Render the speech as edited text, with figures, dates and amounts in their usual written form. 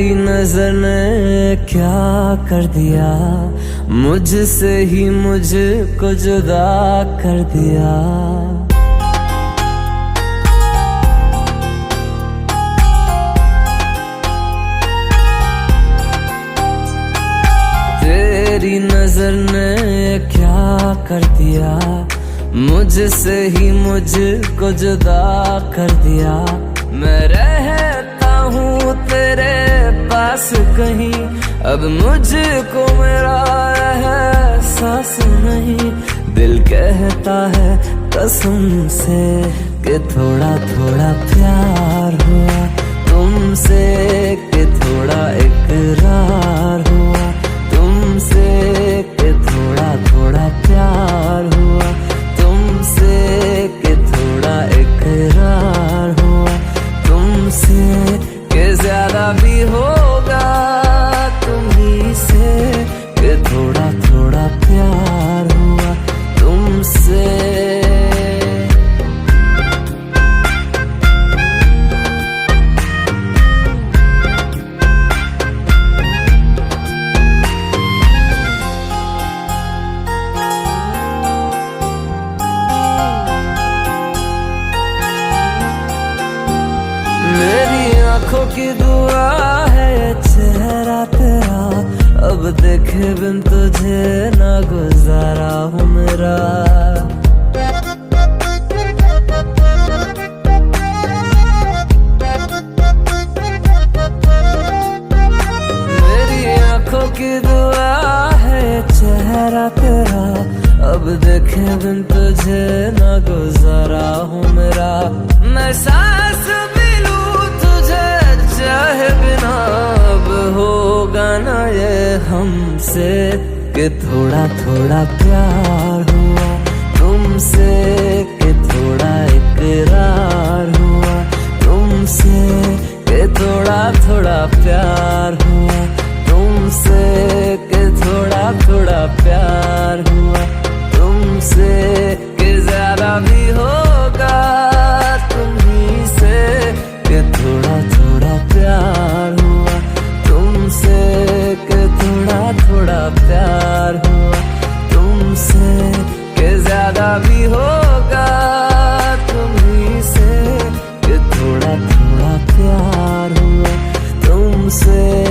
तेरी नजर ने क्या कर दिया, मुझसे ही मुझको जुदा कर दिया। तेरी नजर ने क्या कर दिया, मुझसे ही मुझको जुदा कर दिया। मैं रहता हूँ तेरे पास कहीं, अब मुझको मेरा एहसास नहीं। दिल कहता है कसम से कि थोड़ा थोड़ा प्यार हुआ तुमसे, कि थोड़ा इकरार हुआ तुमसे, कि थोड़ा थोड़ा प्यार हुआ तुमसे, कि थोड़ा इकरार हुआ तुमसे, कि ज्यादा भी होगा तुम्ही से, कि थोड़ा थोड़ा प्यार हुआ तुमसे। आँखों की दुआ है चेहरा तेरा, अब देखे बिन तुझे ना गुजारा हूँ मेरा। मेरी आँखों की दुआ है चेहरा तेरा, अब देखे बिन तुझे ना गुजारा हूँ मेरा। मैं सांस चाहे बिना अब होगा ना ये हमसे, कि थोड़ा थोड़ा प्यार हुआ तुमसे, कि थोड़ा इकरार हुआ तुमसे, कि थोड़ा थोड़ा प्यार हुआ तुमसे, कि थोड़ा थोड़ा प्यार हुआ तुमसे, कि ज्यादा भी होगा तुम्ही से, कि थोड़ा थोड़ा प्यार हुआ तुमसे, कि थोड़ा थोड़ा प्यार हुआ तुमसे, कि ज्यादा भी होगा तुम्ही से, कि थोड़ा थोड़ा प्यार हुआ तुमसे।